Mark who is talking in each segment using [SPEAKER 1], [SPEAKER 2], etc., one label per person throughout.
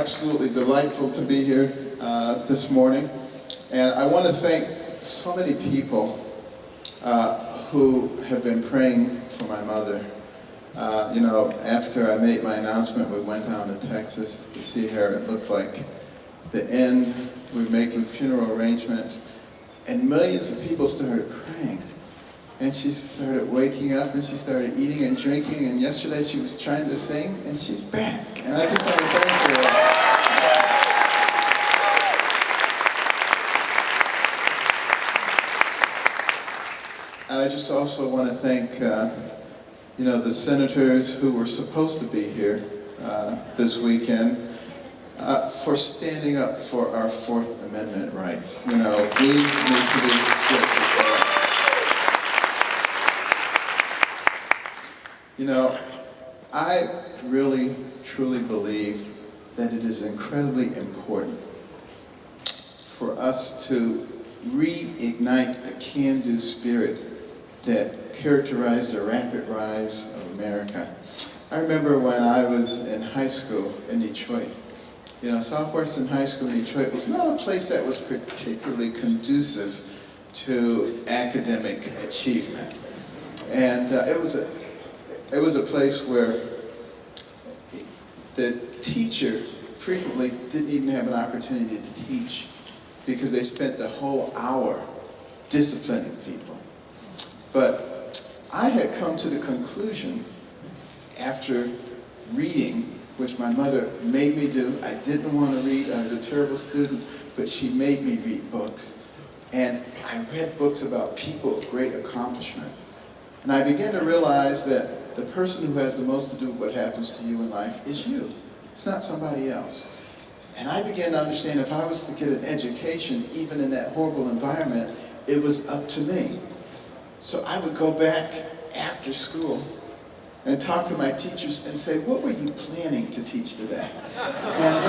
[SPEAKER 1] absolutely delightful to be here this morning. And I want to thank so many people who have been praying for my mother. After I made my announcement, we went down to Texas to see her. It looked like the end. We were making funeral arrangements, and millions of people started praying. And she started waking up, and she started eating and drinking, and yesterday she was trying to sing, and she's back. And I just want to thank her. And I just also want to thank, the senators who were supposed to be here this weekend for standing up for our Fourth Amendment rights. We need to be grateful for that. I really, truly believe that it is incredibly important for us to reignite the can-do spirit that characterized the rapid rise of America. I remember when I was in high school in Detroit. Southwestern High School in Detroit was not a place that was particularly conducive to academic achievement. And it was a place where the teacher frequently didn't even have an opportunity to teach because they spent the whole hour disciplining people. But I had come to the conclusion after reading, which my mother made me do. I didn't want to read. I was a terrible student, but she made me read books. And I read books about people of great accomplishment. And I began to realize that the person who has the most to do with what happens to you in life is you. It's not somebody else. And I began to understand if I was to get an education, even in that horrible environment, it was up to me. So I would go back after school and talk to my teachers and say, what were you planning to teach today? And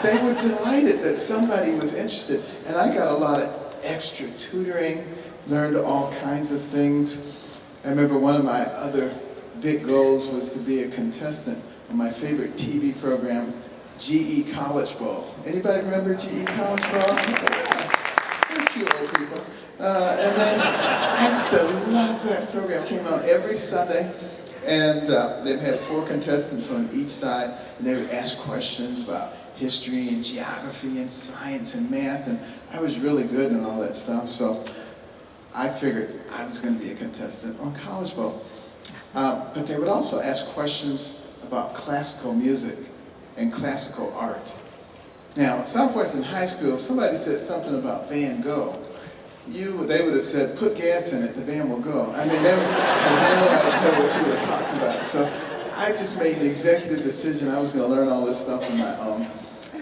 [SPEAKER 1] they were delighted that somebody was interested. And I got a lot of extra tutoring, learned all kinds of things. I remember one of my other big goals was to be a contestant on my favorite TV program, GE College Bowl. Anybody remember GE College Bowl? Yeah, a few old people. And then I used to love that program. It came out every Sunday, and they've had 4 contestants on each side, and they would ask questions about history and geography and science and math, and I was really good in all that stuff, so I figured I was going to be a contestant on College Bowl. But they would also ask questions about classical music and classical art. Now, at Southwestern High School, if somebody said something about Van Gogh, they would have said, put gas in it, the van will go. I mean, they had no idea what you were talking about. So I just made the executive decision I was going to learn all this stuff on my own.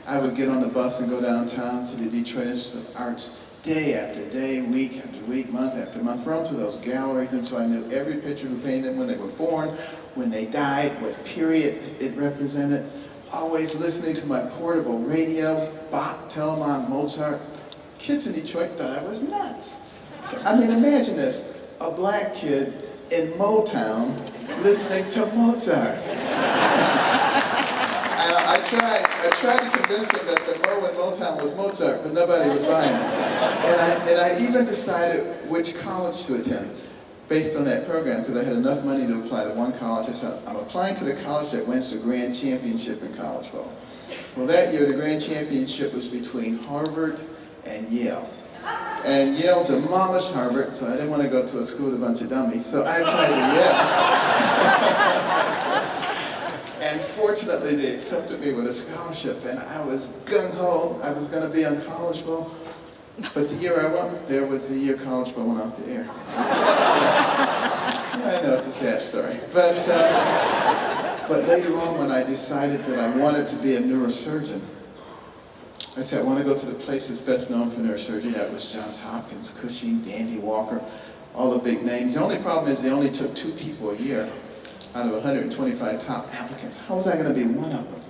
[SPEAKER 1] I would get on the bus and go downtown to the Detroit Institute of Arts day after day, week after week, month after month, run through those galleries until I knew every picture who painted them, when they were born, when they died, what period it represented. Always listening to my portable radio, Bach, Telemann, Mozart. Kids in Detroit thought I was nuts. I mean, imagine this, a black kid in Motown listening to Mozart. I tried to convince him that the Mo in Motown was Mozart, but nobody would buy it. And I even decided which college to attend based on that program, because I had enough money to apply to one college. I said, I'm applying to the college that wins the grand championship in college ball. Well, that year the grand championship was between Harvard and Yale. And Yale demolished Harvard, so I didn't want to go to a school with a bunch of dummies, so I applied to Yale. And fortunately, they accepted me with a scholarship, and I was gung-ho. I was going to be on College Bowl. But the year I went there was the year College Bowl went off the air. I know it's a sad story. But later on, when I decided that I wanted to be a neurosurgeon, I said, I want to go to the places best known for neurosurgery. That was Johns Hopkins, Cushing, Dandy Walker, all the big names. The only problem is they only took 2 people a year out of 125 top applicants. How was I going to be one of them?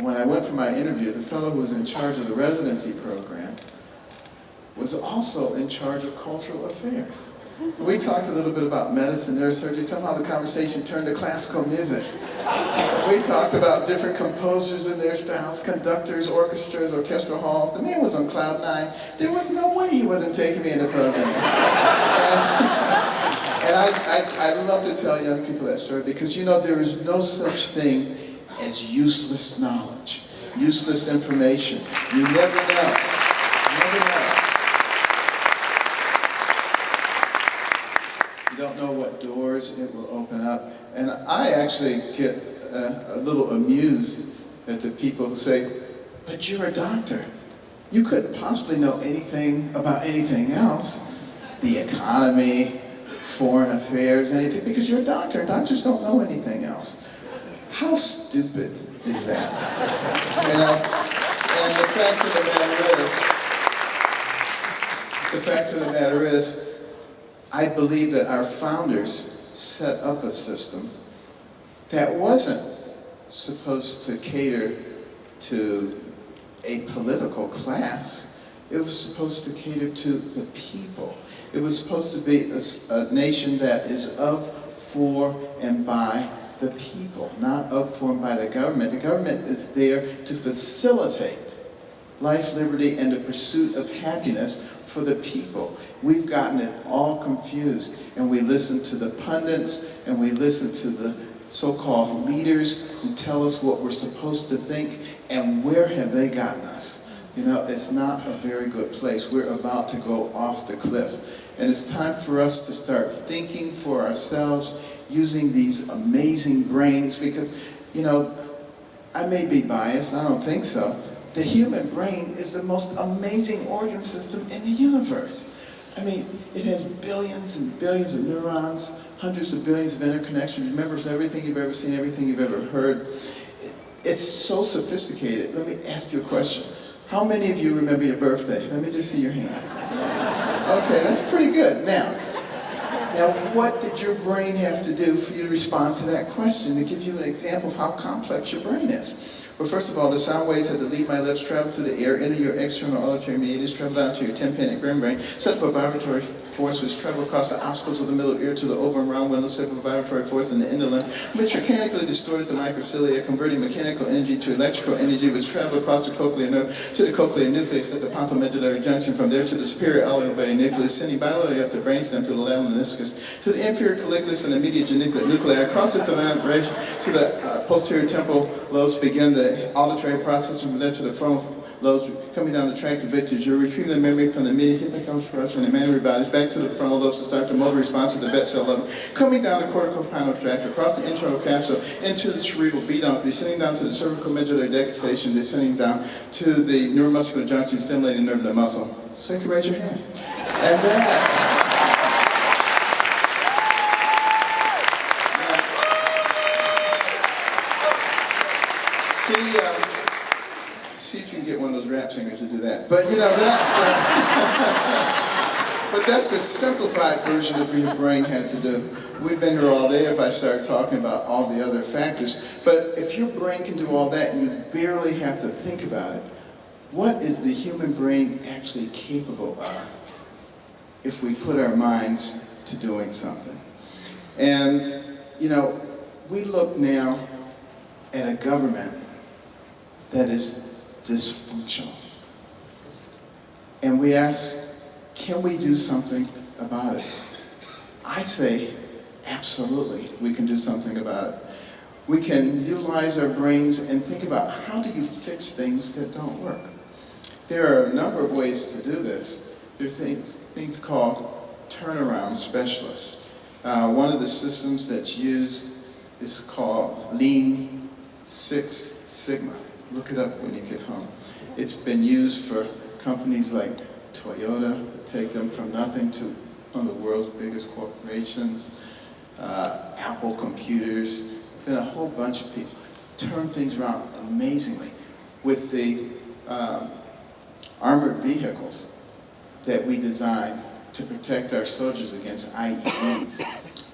[SPEAKER 1] When I went for my interview, the fellow who was in charge of the residency program was also in charge of cultural affairs. We talked a little bit about medicine, neurosurgery. Somehow the conversation turned to classical music. We talked about different composers and their styles, conductors, orchestras, orchestral halls. The man was on cloud nine. There was no way he wasn't taking me in the program. And I love to tell young people that story because, you know, there is no such thing as useless knowledge, useless information. You never know. You never know. You don't know what doors it will open up. And I actually get a little amused at the people who say, but you're a doctor. You couldn't possibly know anything about anything else. The economy, foreign affairs, anything, because you're a doctor, and doctors don't know anything else. How stupid is that? You know? And the fact of the matter is, I believe that our founders set up a system that wasn't supposed to cater to a political class. It was supposed to cater to the people. It was supposed to be a nation that is of, for, and by the people, not of, for, and by the government. The government is there to facilitate life, liberty, and the pursuit of happiness for the people. We've gotten it all confused, and we listen to the pundits, and we listen to the so-called leaders who tell us what we're supposed to think, and where have they gotten us? You know, it's not a very good place. We're about to go off the cliff. And it's time for us to start thinking for ourselves, using these amazing brains, because, you know, I may be biased, I don't think so. The human brain is the most amazing organ system in the universe. I mean, it has billions and billions of neurons, hundreds of billions of interconnections, remembers everything you've ever seen, everything you've ever heard. It's so sophisticated. Let me ask you a question. How many of you remember your birthday? Let me just see your hand. Okay, that's pretty good. Now, what did your brain have to do for you to respond to that question, to give you an example of how complex your brain is? Well, first of all, the sound waves had to leave my lips, travel through the air, enter your external auditory mediators, travel down to your tympanic membrane, set up a vibratory force which travel across the ossicles of the middle ear to the over and round window, set up a vibratory force in the indolent, which mechanically distorted the microcilia, converting mechanical energy to electrical energy, which traveled across the cochlear nerve to the cochlear nucleus at the pontomedullary junction, from there to the superior alveolar nucleus, sending bilaterally up the brainstem to the lateral meniscus, to the inferior colliculus and the medial geniculate nuclei, across the thalamic ridge to the posterior temporal lobes, begin the auditory process, from there to the frontal lobes, coming down the tract of victors. You're retrieving the memory from the medial hippocampus from the mammary bodies back to the frontal lobes to start the motor response at the vet cell level, coming down the corticospinal tract, across the internal capsule, into the cerebral peduncle, descending down to the cervical medullary decussation, descending down to the neuromuscular junction, stimulating nerve to muscle. So you can raise your hand. And then, see if you can get one of those rap singers to do that. But you know, but that's the simplified version of what your brain had to do. We've been here all day if I start talking about all the other factors. But if your brain can do all that and you barely have to think about it, what is the human brain actually capable of if we put our minds to doing something? And, you know, we look now at a government that is dysfunctional. And we ask, can we do something about it? I say, absolutely, we can do something about it. We can utilize our brains and think about, how do you fix things that don't work? There are a number of ways to do this. There are things called turnaround specialists. One of the systems that's used is called Lean Six Sigma. Look it up when you get home. It's been used for companies like Toyota, take them from nothing to one of the world's biggest corporations, Apple computers, and a whole bunch of people. Turn things around amazingly. With the armored vehicles that we designed to protect our soldiers against IEDs,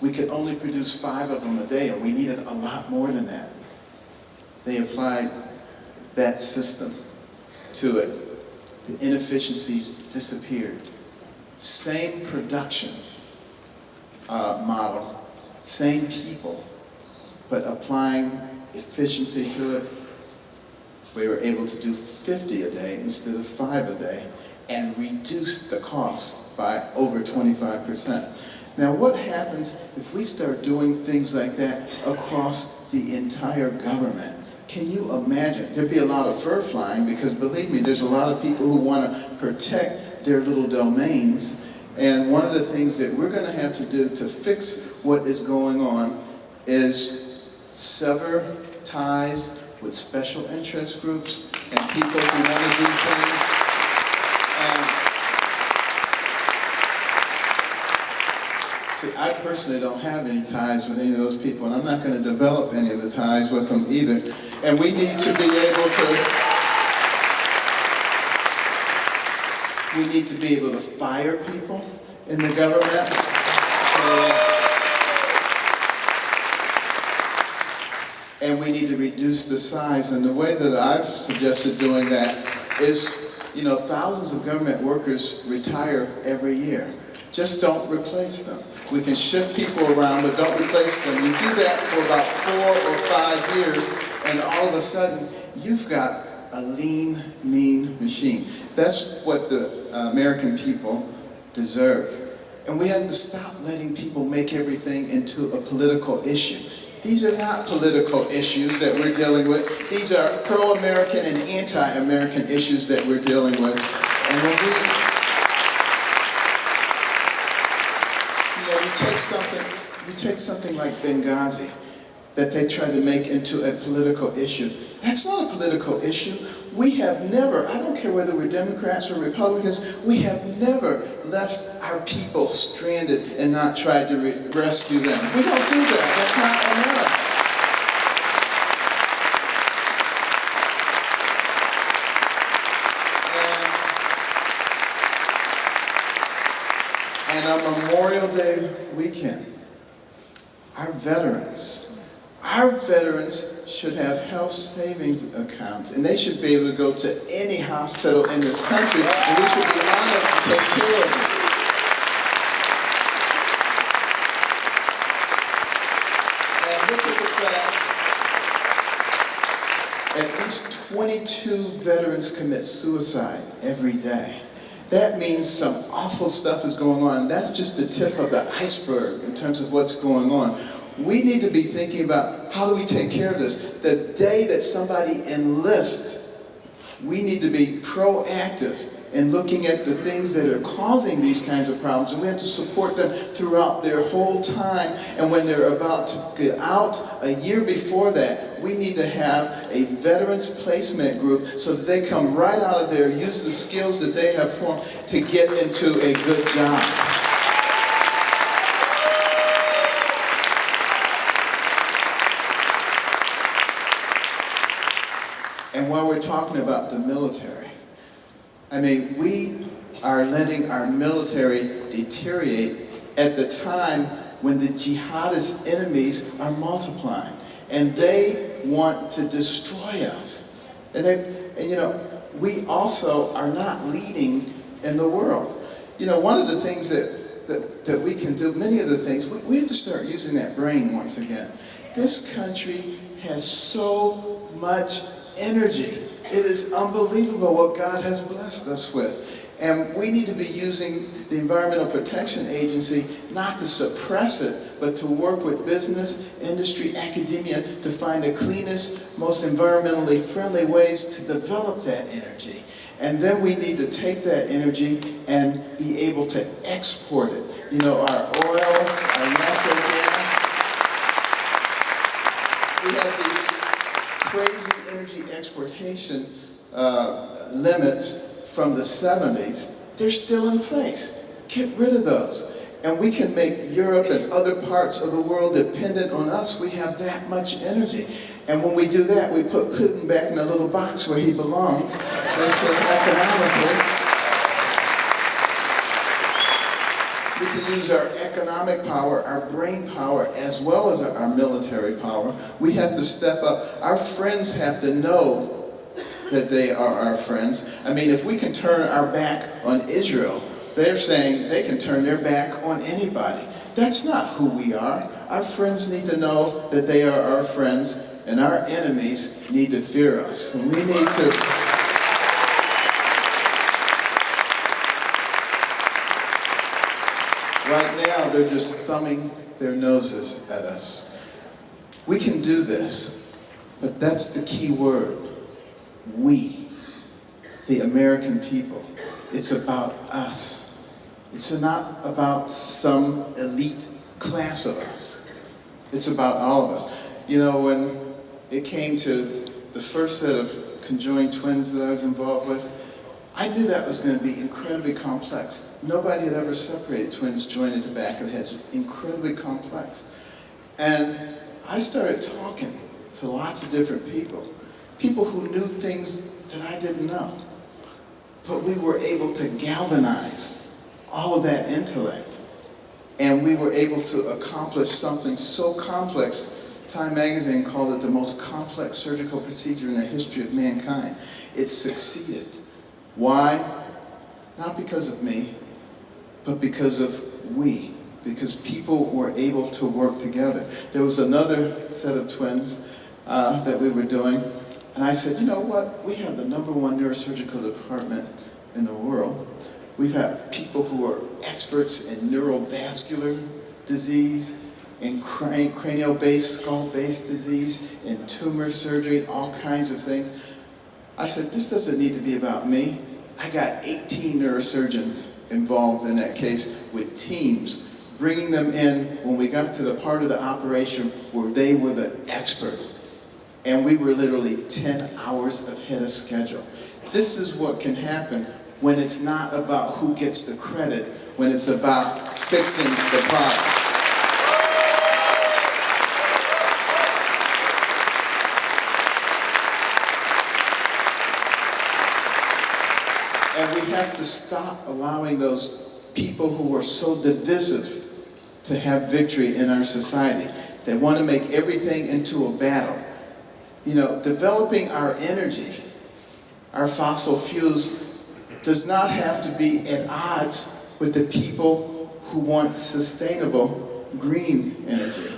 [SPEAKER 1] we could only produce 5 of them a day, and we needed a lot more than that. They applied that system to it. The inefficiencies disappeared. Same production, model, same people, but applying efficiency to it. We were able to do 50 a day instead of 5 a day and reduce the cost by over 25%. Now what happens if we start doing things like that across the entire government? Can you imagine? There'd be a lot of fur flying because believe me, there's a lot of people who want to protect their little domains. And one of the things that we're going to have to do to fix what is going on is sever ties with special interest groups and people who want to do things. And see, I personally don't have any ties with any of those people, and I'm not going to develop any of the ties with them either. And we need to be able to fire people in the government. And we need to reduce the size. And the way that I've suggested doing that is, thousands of government workers retire every year. Just don't replace them. We can shift people around, but don't replace them. You do that for about 4 or 5 years, and all of a sudden, you've got a lean, mean machine. That's what the American people deserve. And we have to stop letting people make everything into a political issue. These are not political issues that we're dealing with. These are pro-American and anti-American issues that we're dealing with. And when you take something like Benghazi that they tried to make into a political issue. That's not a political issue. We have never, I don't care whether we're Democrats or Republicans, we have never left our people stranded and not tried to rescue them. We don't do that. That's not America. And on Memorial Day weekend, our veterans should have health savings accounts, and they should be able to go to any hospital in this country, and we should be honored to take care of them. And look at the fact, at least 22 veterans commit suicide every day. That means some awful stuff is going on. That's just the tip of the iceberg in terms of what's going on. We need to be thinking about how do we take care of this. The day that somebody enlists, we need to be proactive in looking at the things that are causing these kinds of problems. And we have to support them throughout their whole time. And when they're about to get out, a year before that, we need to have a veterans placement group so that they come right out of there, use the skills that they have formed to get into a good job. And while we're talking about the military, I mean, we are letting our military deteriorate at the time when the jihadist enemies are multiplying. And they want to destroy us. And we also are not leading in the world. One of the things that we can do, many of the things, we have to start using that brain once again. This country has so much energy. It is unbelievable what God has blessed us with. And we need to be using the Environmental Protection Agency not to suppress it, but to work with business, industry, academia to find the cleanest, most environmentally friendly ways to develop that energy. And then we need to take that energy and be able to export it. Our oil, our natural gas. We have these crazy energy exportation limits from the 70s. They're still in place. Get rid of those. And we can make Europe and other parts of the world dependent on us. We have that much energy. And when we do that, we put Putin back in a little box where he belongs. Economically. We can use our economic power, our brain power, as well as our military power. We have to step up. Our friends have to know that they are our friends. I mean, if we can turn our back on Israel, they're saying they can turn their back on anybody. That's not who we are. Our friends need to know that they are our friends, and our enemies need to fear us. And we need to... Right now, they're just thumbing their noses at us. We can do this, but that's the key word. We, the American people. It's about us. It's not about some elite class of us. It's about all of us. You know, when it came to the first set of conjoined twins that I was involved with, I knew that was going to be incredibly complex. Nobody had ever separated twins joined at the back of the head. It's incredibly complex. And I started talking to lots of different people who knew things that I didn't know. But we were able to galvanize all of that intellect. And we were able to accomplish something so complex. Time magazine called it the most complex surgical procedure in the history of mankind. It succeeded. Why? Not because of me, but because of we. Because people were able to work together. There was another set of twins that we were doing. And I said, you know what? We have the #1 neurosurgical department in the world. We've had people who are experts in neurovascular disease, in cranial-based, skull-based disease, in tumor surgery, all kinds of things. I said, this doesn't need to be about me. I got 18 neurosurgeons involved in that case with teams, bringing them in when we got to the part of the operation where they were the expert. And we were literally 10 hours ahead of schedule. This is what can happen when it's not about who gets the credit, when it's about fixing the problem. And we have to stop allowing those people who are so divisive to have victory in our society. They want to make everything into a battle. You know, developing our energy, our fossil fuels, does not have to be at odds with the people who want sustainable green energy.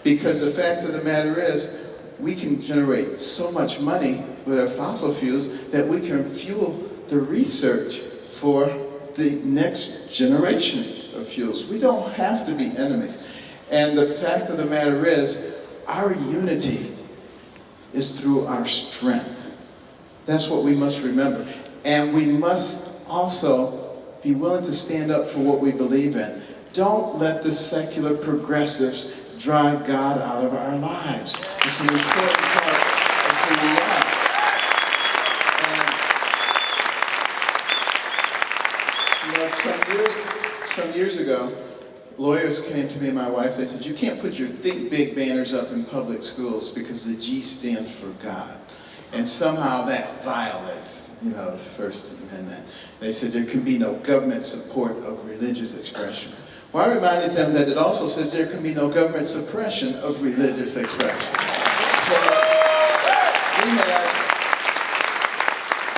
[SPEAKER 1] Because the fact of the matter is, we can generate so much money with our fossil fuels that we can fuel the research for the next generation of fuels. We don't have to be enemies. And the fact of the matter is, our unity is through our strength. That's what we must remember. And we must also be willing to stand up for what we believe in. Don't let the secular progressives drive God out of our lives. It's an important part of who we are. And, you know, some years ago, lawyers came to me and my wife, they said, you can't put your Think Big banners up in public schools because the G stands for God. And somehow that violates, you know, the First Amendment. They said there can be no government support of religious expression. Well, I reminded them that it also says there can be no government suppression of religious expression. So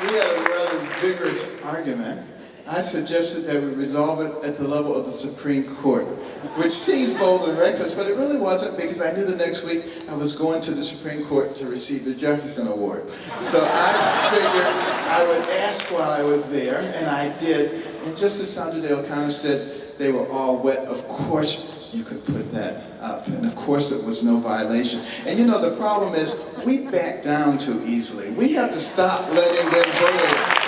[SPEAKER 1] we had a rather vigorous argument. I suggested that we resolve it at the level of the Supreme Court, which seems bold and reckless, but it really wasn't, because I knew the next week I was going to the Supreme Court to receive the Jefferson Award. So I figured I would ask while I was there, and I did. And Justice Sandra Day O'Connor said they were all wet. Of course you could put that up, and of course it was no violation. And you know, the problem is we back down too easily. We have to stop letting them bully us.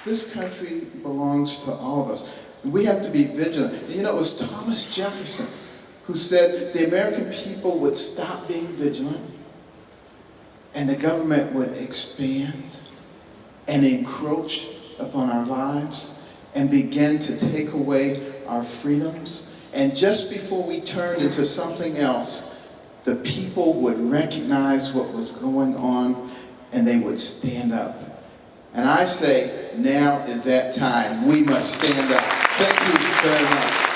[SPEAKER 1] This country belongs to all of us. We have to be vigilant. You know, it was Thomas Jefferson who said the American people would stop being vigilant and the government would expand and encroach upon our lives and begin to take away our freedoms. And just before we turned into something else, the people would recognize what was going on and they would stand up. And I say, now is that time. We must stand up. Thank you very much.